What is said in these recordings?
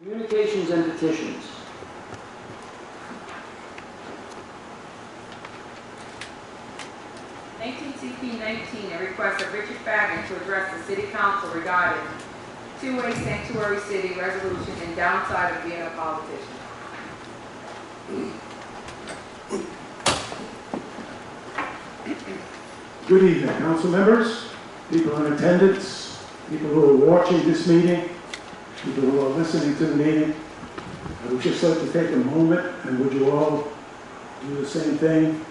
Communications and petitions. ATTP 19, a request of Richard Fagnant to address the City Council regarding two-way sanctuary city resolution and downside of being a politician. Good evening, council members, people in attendance, people who are watching this meeting, people who are listening to the meeting. I would just like to take a moment, and would you all do the same thing?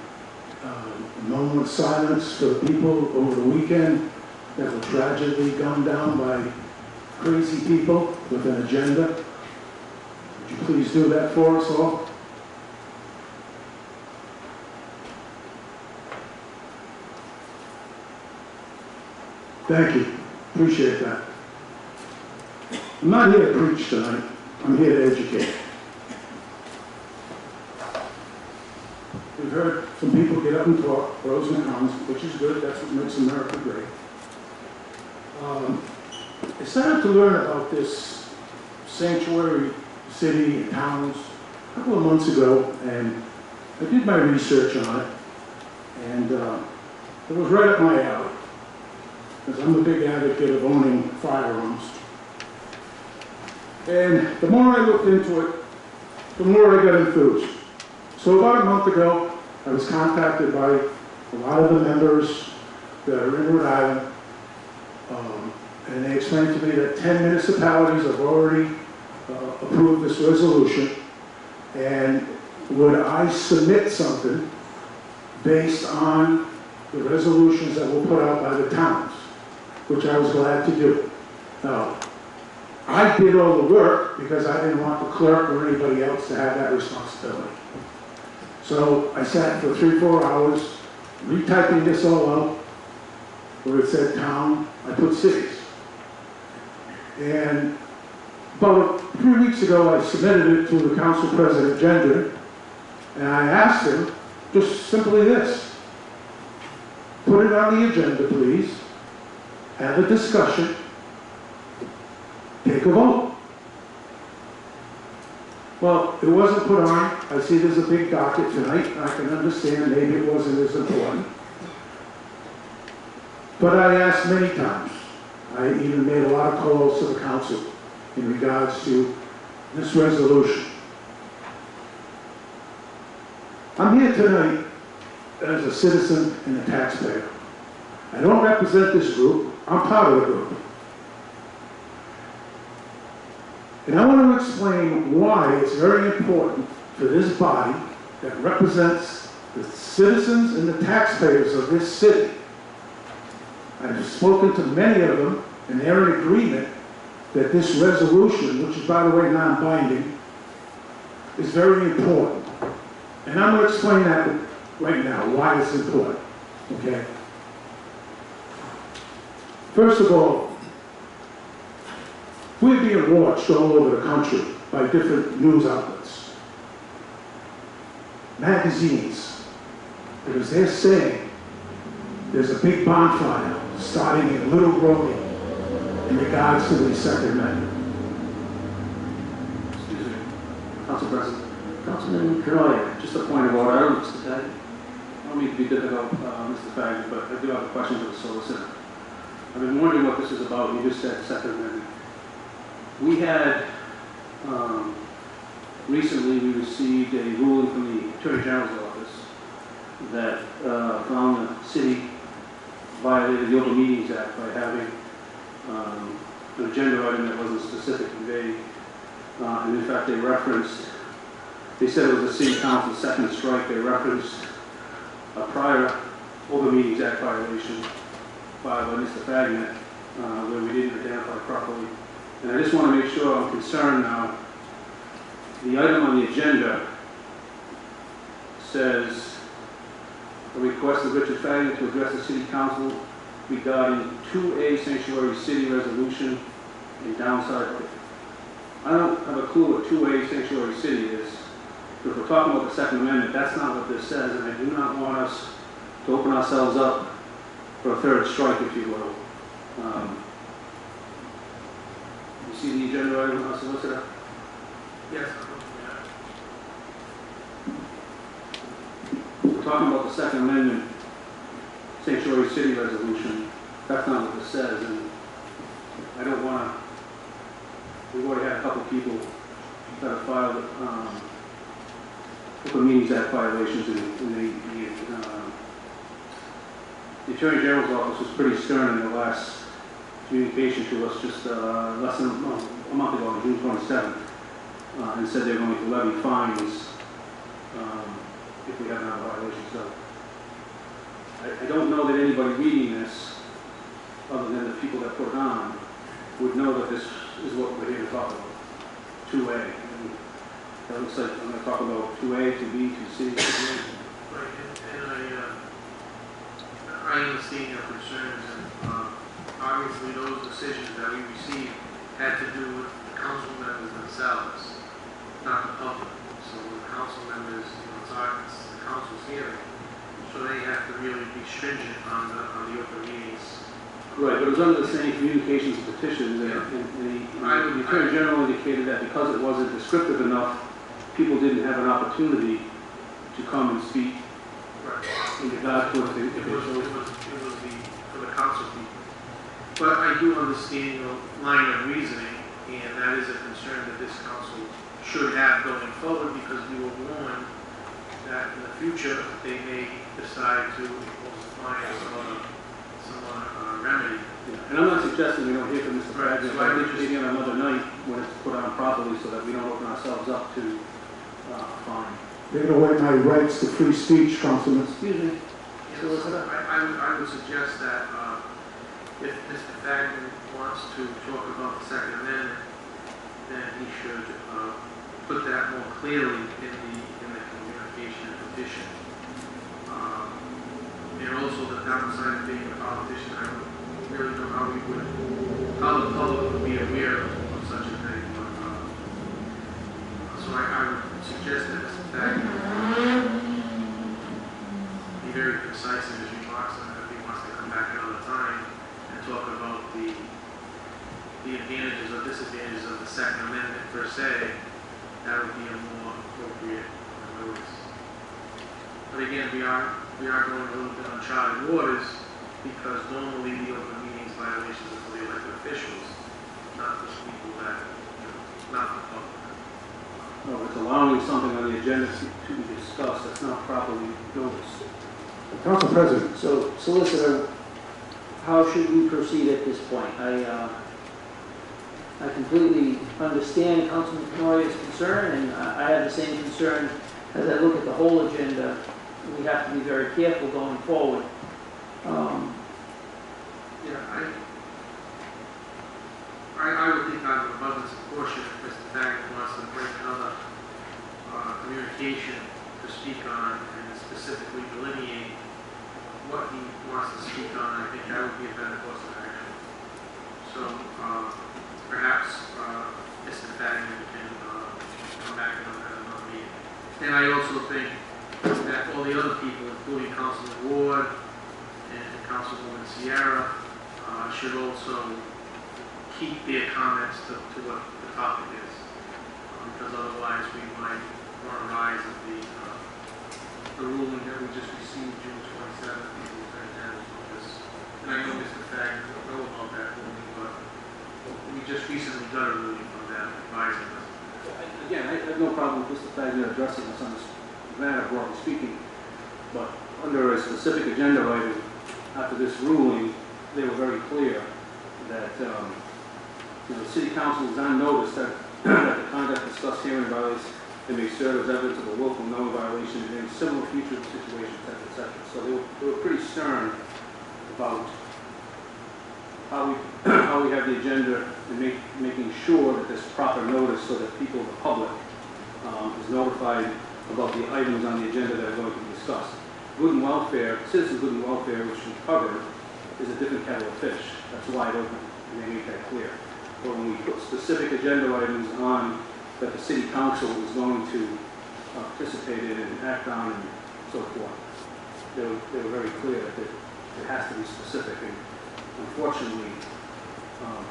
A moment of silence for the people over the weekend that were tragically gunned down by crazy people with an agenda. Would you please do that for us all? Thank you. Appreciate that. I'm not here to preach tonight. I'm here to educate. We've heard some people get up and talk, pros and cons, which is good. That's what makes America great. I started to learn about this sanctuary city and towns a couple of months ago, and I did my research on it, and it was right up my alley, because I'm a big advocate of owning firearms. And the more I looked into it, the more I got enthused. So about a month ago, I was contacted by a lot of the members that are in Rhode Island, and they explained to me that 10 municipalities have already approved this resolution, and would I submit something based on the resolutions that were put out by the towns, which I was glad to do. Now, I did all the work because I didn't want the clerk or anybody else to have that responsibility. So I sat for 3-4 hours retyping this all out. Where it said town, I put cities. And about 3 weeks ago, I submitted it to the council president, Gender, and I asked him just simply this: put it on the agenda, please, have a discussion, take a vote. Well, it wasn't put on. I see there's a big docket tonight. I can understand maybe it wasn't as important. But I asked many times. I even made a lot of calls to the council in regards to this resolution. I'm here tonight as a citizen and a taxpayer. I don't represent this group. I'm part of the group. And I want to explain why it's very important for this body that represents the citizens and the taxpayers of this city. I've spoken to many of them, and they're in agreement that this resolution, which is, by the way, non-binding, is very important. And I'm going to explain that right now, why it's important, okay? First of all, we're being watched all over the country by different news outlets, magazines, because they're saying there's a big bonfire starting in Little Rotary in regards to the Second Amendment. Excuse me, Council President. Councilman Cornelia, just a point of order. I don't mean to be difficult, Mr. Fagnant, but I do have a question for the solicitor. I've been wondering what this is about. You just said Second Amendment. We had, recently we received a ruling from the Attorney General's office that found the city violated the Open Meetings Act by having an agenda item that wasn't specifically vague. And in fact, they said it was a city council second strike. They referenced a prior Open Meetings Act violation filed by Mr. Fagnant, where we didn't identify properly. And I just want to make sure I'm concerned now. The item on the agenda says a request of Richard Fagnant to address the City Council regarding 2A sanctuary city resolution and downside. I don't have a clue what 2A sanctuary city is. But if we're talking about the Second Amendment, that's not what this says, and I do not want us to open ourselves up for a third strike, if you will. You see the agenda item, solicitor? Yes, I'm looking at it. We're talking about the Second Amendment Sanctuary City Resolution. That's not what this says, and I don't want to, we've already had a couple people that have filed Open Meetings Act violations, and the Attorney General's office was pretty stern in the last communication to us just less than a month ago, on June 27th, and said they're going to levy fines if we have another violation. So I don't know that anybody reading this, other than the people that put it on, would know that this is what we're here to talk about. 2A. And that looks like I'm going to talk about 2A, 2B, 2C, 2D. Right, and I understand your concerns, and obviously those decisions that we received had to do with the council members themselves, not the public. So the council members, it's the council's hearing, so they have to really be stringent on the open meetings. Right, but it was under the same communications petitions, and the Attorney General indicated that because it wasn't descriptive enough, people didn't have an opportunity to come and speak. Right. In regard to It was for the council people. But I do understand your line of reasoning, and that is a concern that this council should have going forward, because we were warned that in the future, they may decide to impose a fine or some other remedy. Yeah. And I'm not suggesting we don't hear from Mr. Fagnant, but I think we should another night when it's put on properly so that we don't open ourselves up to a fine. Take away my rights to free speech, Councilman. Excuse me. Yes, I would suggest that if Mr. Fagnant wants to talk about the Second Amendment, then he should put that more clearly in the communication petition. And also the downside of being a politician, I don't really know how the public would be aware of such a thing. But, so I would suggest that Mr. Fagnant be very concise in his remarks, and if he wants to come back another time and talk about the advantages or disadvantages of the Second Amendment per se, that would be a more appropriate notice. But again, we are going a little bit uncharted waters, because normally the open meetings violations are for the elected officials, not the people that, not the public. No, it's allowing something on the agenda to be discussed that's not properly noticed. Council President. So, Solicitor, how should we proceed at this point? I completely understand Councilman Tenoria's concern, and I have the same concern as I look at the whole agenda. We have to be very careful going forward. I would think out of abundance of caution, if Mr. Fagnant wants to bring another communication to speak on and specifically delineate what he wants to speak on, I think that would be a better course of action. So perhaps Mr. Fagnant can come back at another meeting. And I also think that all the other people, including Councilman Ward and Councilwoman Sierra, should also keep their comments to what the topic is, because otherwise we might run a rise of the ruling that we just received June 27th in the Attorney General's office. And I know Mr. Fagnant don't know about that ruling, but we just recently got a ruling from them advising us. Again, I have no problem with Mr. Fagnant addressing us on this matter, broadly speaking, but under a specific agenda item after this ruling, they were very clear that the City Council is on notice that the conduct discussed herein violates and may serve as evidence of a willful knowing violation in similar future situations, etc. So they were pretty stern about how we have the agenda and making sure that there's proper notice so that people, the public, is notified about the items on the agenda that are going to be discussed. Good and welfare, citizen good and welfare, which we covered, is a different kettle of fish. That's wide open, and they make that clear. But when we put specific agenda items on that the City Council is going to participate in and act on and so forth, they were very clear that it has to be specific. And unfortunately,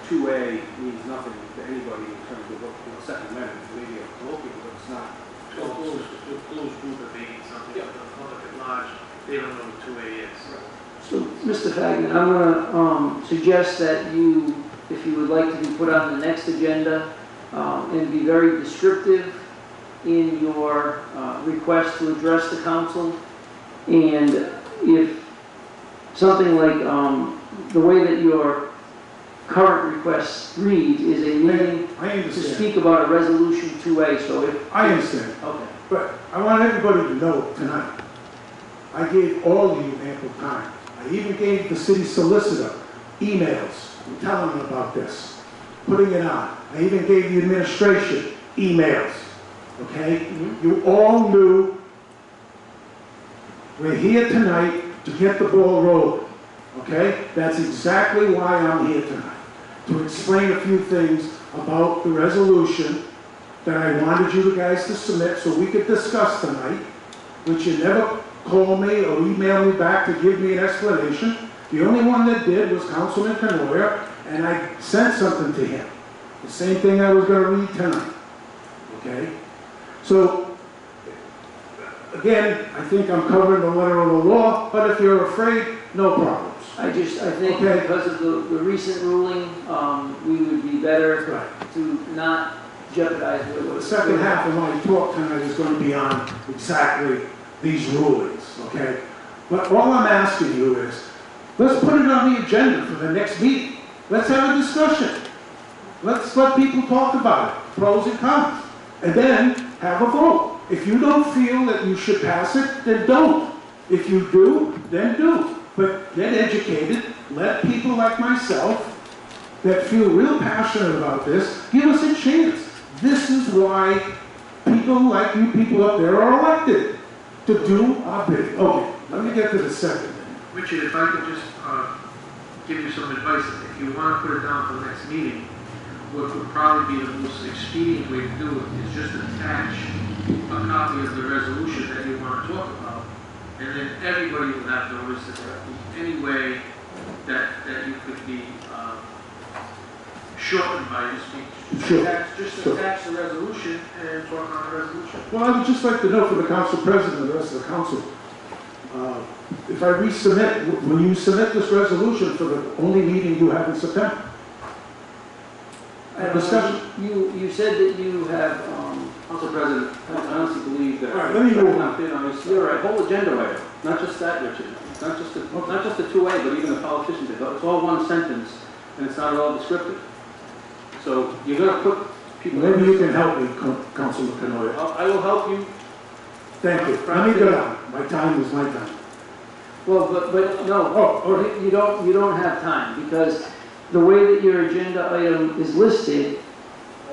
2A means nothing to anybody in terms of what Second Amendment, maybe a It's not. To a closed group of meetings, something that the public at large, they don't know what 2A is. So, Mr. Fagnant, I'm going to suggest that you, if you would like to be put on the next agenda, and be very descriptive in your request to address the council. And if something like the way that your current request reads is a meeting I to understand. speak about a resolution 2A, so if... I understand. Okay. But I want everybody to know tonight, I gave all of you ample time. I even gave the city solicitor emails telling them about this, putting it on. I even gave the administration emails, okay? You all knew we're here tonight to get the ball rolling, okay? That's exactly why I'm here tonight, to explain a few things about the resolution that I wanted you guys to submit so we could discuss tonight, which you never called me or emailed me back to give me an explanation. The only one that did was Councilman Canoyer, and I sent something to him. The same thing I was going to read tonight, okay? So, again, I think I'm covering the letter of the law, but if you're afraid, no problems. I think Okay. because of the recent ruling, we would be better Right. to not jeopardize The second half of my talk tonight is going to be on exactly these rulings, okay? But all I'm asking you is, let's put it on the agenda for the next meeting. Let's have a discussion. Let's let people talk about it, pros and cons, and then have a vote. If you don't feel that you should pass it, then don't. If you do, then do. But get educated, let people like myself that feel real passionate about this, give us a chance. This is why people like you people up there are elected, to do our bidding. Okay, let me get to the second thing. Richard, if I could just give you some advice, if you want to put it down for the next meeting, what would probably be the most expedient way to do it is just attach a copy of the resolution that you want to talk about, and then everybody will have notice that there be any way that you could be shortened by just Sure. attach the resolution and talk on the resolution. Well, I would just like to know for the council president and the rest of the council, if I resubmit, will you submit this resolution for the only meeting you have in September? Discussion. You said that you have, Council President, I honestly believe that. All right, let me move on. You're right, whole agenda item, not just that, Richard. Not just the 2A, but even the politician bit. It's all one sentence, and it's not at all descriptive. So you're going to put people. Maybe you can help me, Councilman Canoyer. I will help you. Thank you. Let me go down. My time is my time. well, but no, Oh, okay. you don't have time, because the way that your agenda item is listed,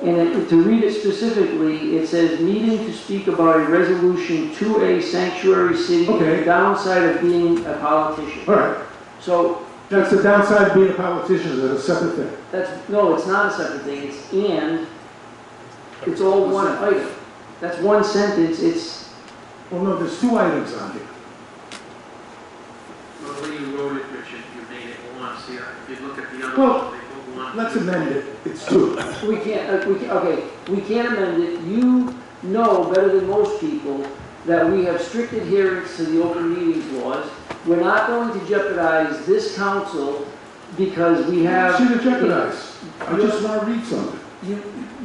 and to read it specifically, it says, meeting to speak about a resolution 2A sanctuary city, and Okay. the downside of being a politician. All right. So, That's the downside of being a politician, is a separate thing. no, it's not a separate thing, it's all one item. That's one sentence, Well, no, there's two items on here. Well, when you wrote it, Richard, you made it one. See, if you look at the other Well, one, they put one. Let's amend it. It's two. we can't amend it. You know better than most people that we have strict adherence to the open meetings laws. We're not going to jeopardize this council because we have... Should have jeopardized. I just want to read something.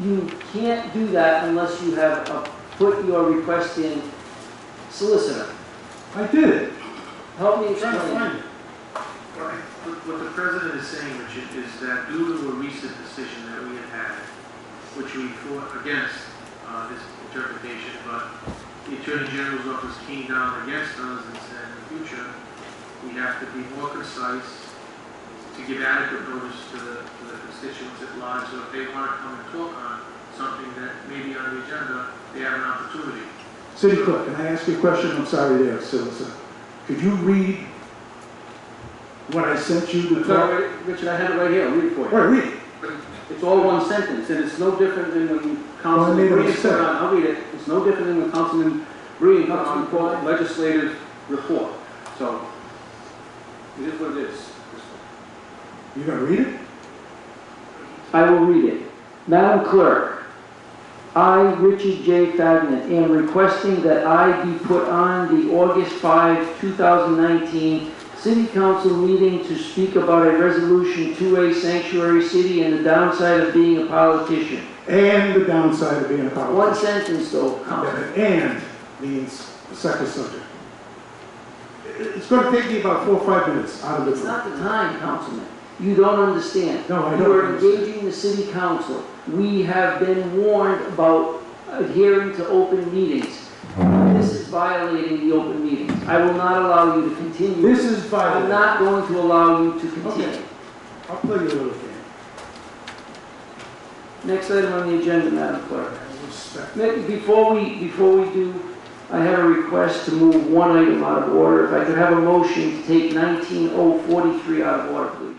You can't do that unless you have put your request in solicitor. I did it. Help me I'm trying to explain. find it. Right. What the president is saying, Richard, is that due to a recent decision that we have had, which we fought against this interpretation, but the Attorney General's office came down against us and said, in the future, we have to be more concise to give adequate notice to the constituents at large, so if they want to come and talk on something that may be on the agenda, they have an opportunity. City Clerk, can I ask you a question? I'm sorry there, Solicitor. Could you read what I sent you to talk? Richard, I have it right here, I'll read it for you. All right, read it. It's all one sentence, and it's no different than when Councilman made a Breen mistake. put on, I'll read it, it's no different than when Councilman Breen put on, quote, legislative report. So, it is what it is. You gonna read it? I will read it. Madam Clerk, I, Richard J. Fagnant, am requesting that I be put on the August 5, 2019 City Council meeting to speak about a resolution 2A sanctuary city and the downside of being a politician. And the downside of being a One politician. sentence though, Councilman. And means the second subject. It's going to take me about 4 or 5 minutes out of the It's not the time, Councilman. You don't understand. No, I You don't are understand. engaging the city council. We have been warned about adhering to open meetings. This is violating the open meetings. I will not allow you to continue. This is I'm violating. not going to allow you to continue. Okay. I'll play you a little game. Next item on the agenda, Madam Clerk. Respect. Before we do, I have a request to move one item out of order. If I could have a motion to take 19043 out of order, please.